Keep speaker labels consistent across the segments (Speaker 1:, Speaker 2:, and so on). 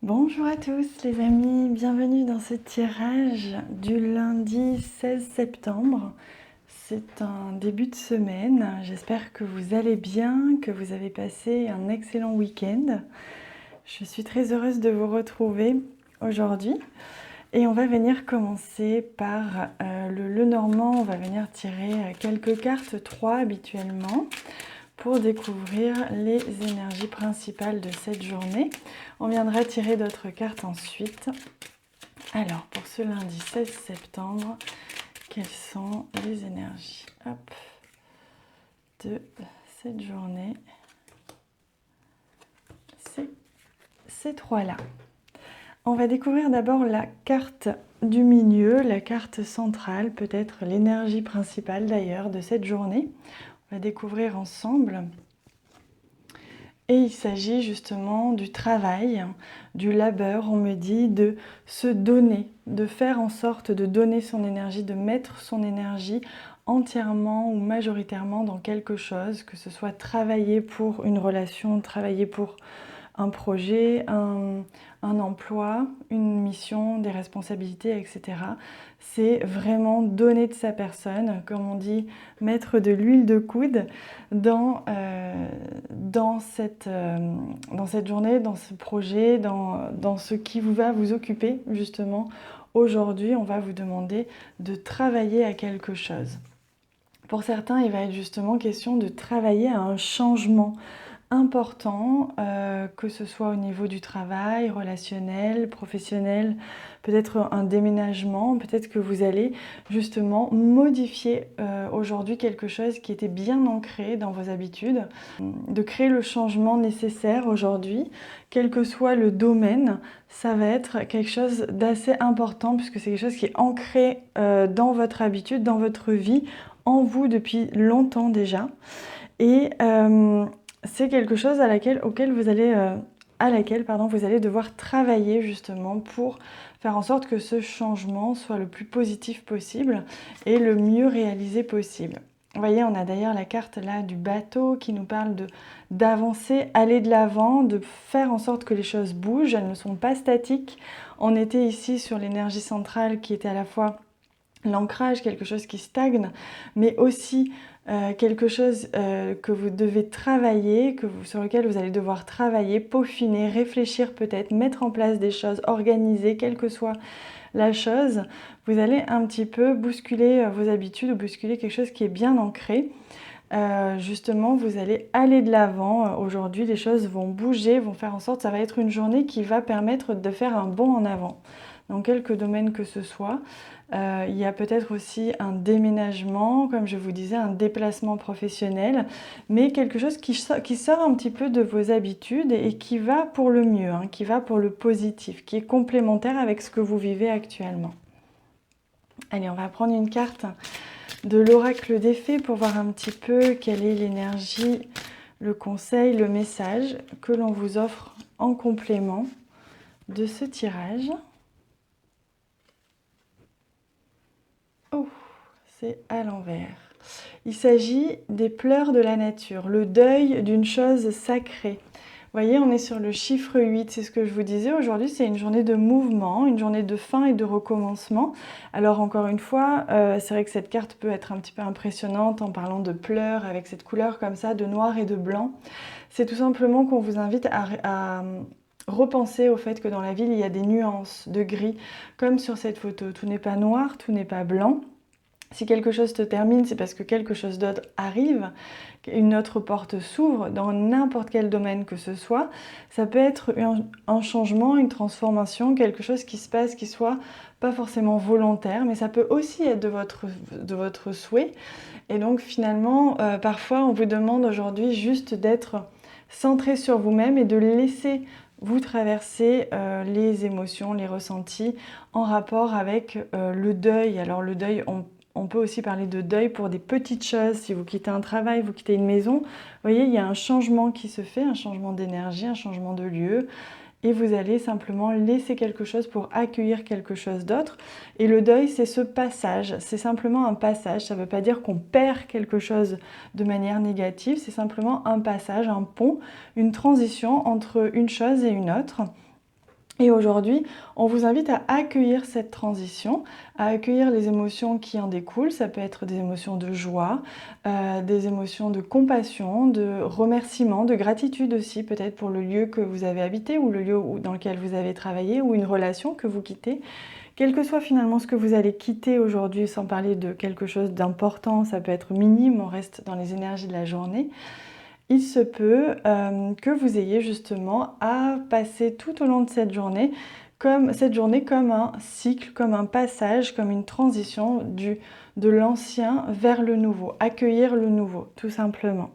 Speaker 1: Bonjour à tous les amis, bienvenue dans ce tirage du lundi 16 septembre. C'est un début de semaine, j'espère que vous allez bien, que vous avez passé un excellent week-end. Je suis très heureuse de vous retrouver aujourd'hui et on va venir commencer par le Lenormand. On va venir tirer quelques cartes, 3 habituellement, pour découvrir les énergies principales de cette journée. On viendra tirer d'autres cartes ensuite. Alors, pour ce lundi 16 septembre, quelles sont les énergies de cette journée? C'est ces trois-là. On va découvrir d'abord la carte du milieu, la carte centrale, peut-être l'énergie principale d'ailleurs de cette journée. On va découvrir ensemble. Et il s'agit justement du travail, du labeur, on me dit, de se donner, de faire en sorte de donner son énergie, de mettre son énergie entièrement ou majoritairement dans quelque chose, que ce soit travailler pour une relation, travailler pour un projet, un emploi, une mission, des responsabilités, etc. C'est vraiment donner de sa personne, comme on dit, mettre de l'huile de coude dans cette journée, dans ce projet, dans ce qui va vous occuper justement. Aujourd'hui, on va vous demander de travailler à quelque chose. Pour certains, il va être justement question de travailler à un changement important, que ce soit au niveau du travail, relationnel, professionnel, peut-être un déménagement, peut-être que vous allez justement modifier aujourd'hui quelque chose qui était bien ancré dans vos habitudes, de créer le changement nécessaire aujourd'hui, quel que soit le domaine. Ça va être quelque chose d'assez important puisque c'est quelque chose qui est ancré dans votre habitude, dans votre vie, en vous depuis longtemps déjà. Et c'est quelque chose à laquelle vous allez devoir travailler justement pour faire en sorte que ce changement soit le plus positif possible et le mieux réalisé possible. Vous voyez, on a d'ailleurs la carte là du bateau qui nous parle d'avancer, aller de l'avant, de faire en sorte que les choses bougent, elles ne sont pas statiques. On était ici sur l'énergie centrale qui était à la fois l'ancrage, quelque chose qui stagne, mais aussi quelque chose que vous devez travailler, sur lequel vous allez devoir travailler, peaufiner, réfléchir peut-être, mettre en place des choses, organiser, quelle que soit la chose. Vous allez un petit peu bousculer vos habitudes ou bousculer quelque chose qui est bien ancré. Justement, vous allez aller de l'avant. Aujourd'hui, les choses vont bouger, vont faire en sorte, ça va être une journée qui va permettre de faire un bond en avant dans quelques domaines que ce soit. Il y a peut-être aussi un déménagement, comme je vous disais, un déplacement professionnel, mais quelque chose qui sort un petit peu de vos habitudes et qui va pour le mieux, qui va pour le positif, qui est complémentaire avec ce que vous vivez actuellement. Allez, on va prendre une carte de l'oracle des fées pour voir un petit peu quelle est l'énergie, le conseil, le message que l'on vous offre en complément de ce tirage. Oh, c'est à l'envers. Il s'agit des pleurs de la nature, le deuil d'une chose sacrée. Vous voyez, on est sur le chiffre 8, c'est ce que je vous disais. Aujourd'hui, c'est une journée de mouvement, une journée de fin et de recommencement. Alors encore une fois, c'est vrai que cette carte peut être un petit peu impressionnante en parlant de pleurs, avec cette couleur comme ça, de noir et de blanc. C'est tout simplement qu'on vous invite à repenser au fait que dans la ville, il y a des nuances de gris, comme sur cette photo. Tout n'est pas noir, tout n'est pas blanc. Si quelque chose te termine, c'est parce que quelque chose d'autre arrive, une autre porte s'ouvre dans n'importe quel domaine que ce soit. Ça peut être un changement, une transformation, quelque chose qui se passe, qui soit pas forcément volontaire, mais ça peut aussi être de votre souhait. Et donc finalement, parfois on vous demande aujourd'hui juste d'être centré sur vous-même et de laisser vous traverser les émotions, les ressentis en rapport avec le deuil. Alors le deuil, on peut aussi parler de deuil pour des petites choses. Si vous quittez un travail, vous quittez une maison, vous voyez, il y a un changement qui se fait, un changement d'énergie, un changement de lieu. Et vous allez simplement laisser quelque chose pour accueillir quelque chose d'autre. Et le deuil, c'est ce passage. C'est simplement un passage. Ça ne veut pas dire qu'on perd quelque chose de manière négative. C'est simplement un passage, un pont, une transition entre une chose et une autre. Et aujourd'hui, on vous invite à accueillir cette transition, à accueillir les émotions qui en découlent. Ça peut être des émotions de joie, des émotions de compassion, de remerciement, de gratitude aussi, peut-être pour le lieu que vous avez habité ou le lieu dans lequel vous avez travaillé ou une relation que vous quittez. Quel que soit finalement ce que vous allez quitter aujourd'hui, sans parler de quelque chose d'important, ça peut être minime, on reste dans les énergies de la journée. Il se peut que vous ayez justement à passer tout au long de cette journée comme un cycle, comme un passage, comme une transition de l'ancien vers le nouveau, accueillir le nouveau, tout simplement.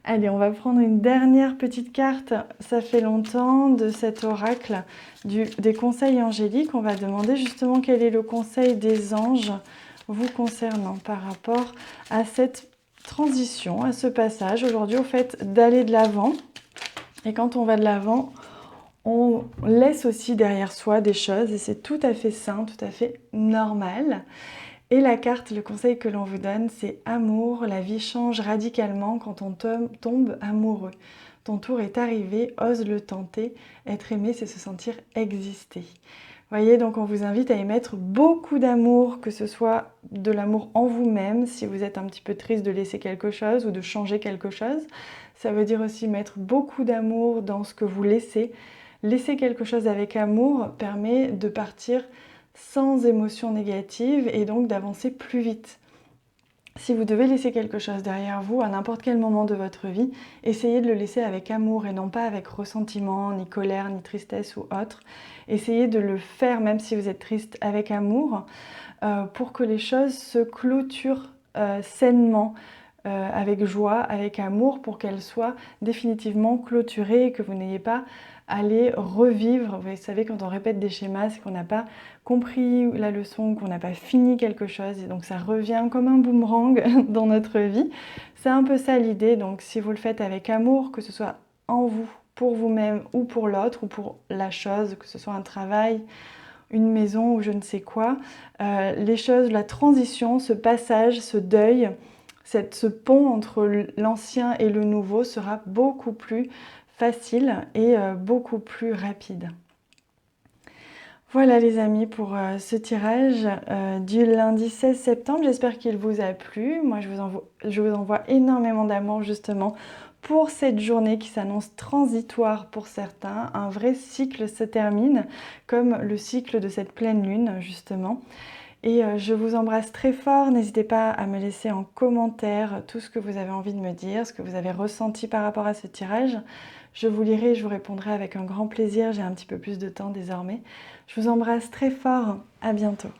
Speaker 1: Allez, on va prendre une dernière petite carte, ça fait longtemps, de cet oracle des conseils angéliques. On va demander justement quel est le conseil des anges vous concernant par rapport à cette transition, à ce passage aujourd'hui, au fait d'aller de l'avant. Et quand on va de l'avant, on laisse aussi derrière soi des choses et c'est tout à fait sain, tout à fait normal. Et la carte, le conseil que l'on vous donne, c'est amour. La vie change radicalement quand on tombe amoureux. Ton tour est arrivé, ose le tenter. Être aimé, c'est se sentir exister. Voyez, donc on vous invite à y mettre beaucoup d'amour, que ce soit de l'amour en vous-même, si vous êtes un petit peu triste de laisser quelque chose ou de changer quelque chose. Ça veut dire aussi mettre beaucoup d'amour dans ce que vous laissez. Laisser quelque chose avec amour permet de partir sans émotion négative et donc d'avancer plus vite. Si vous devez laisser quelque chose derrière vous à n'importe quel moment de votre vie, essayez de le laisser avec amour et non pas avec ressentiment, ni colère, ni tristesse ou autre. Essayez de le faire, même si vous êtes triste, avec amour, pour que les choses se clôturent sainement, avec joie, avec amour, pour qu'elles soient définitivement clôturées et que vous n'ayez pas à les revivre. Vous savez, quand on répète des schémas, c'est qu'on n'a pas compris la leçon, qu'on n'a pas fini quelque chose, et donc ça revient comme un boomerang dans notre vie. C'est un peu ça l'idée, donc si vous le faites avec amour, que ce soit en vous, pour vous-même ou pour l'autre, ou pour la chose, que ce soit un travail, une maison ou je ne sais quoi, les choses, la transition, ce passage, ce deuil, ce pont entre l'ancien et le nouveau sera beaucoup plus facile et beaucoup plus rapide. Voilà les amis pour ce tirage du lundi 16 septembre. J'espère qu'il vous a plu. Moi, je vous envoie énormément d'amour justement pour cette journée qui s'annonce transitoire pour certains. Un vrai cycle se termine, comme le cycle de cette pleine lune justement. Et je vous embrasse très fort. N'hésitez pas à me laisser en commentaire tout ce que vous avez envie de me dire, ce que vous avez ressenti par rapport à ce tirage. Je vous lirai et je vous répondrai avec un grand plaisir. J'ai un petit peu plus de temps désormais. Je vous embrasse très fort. À bientôt.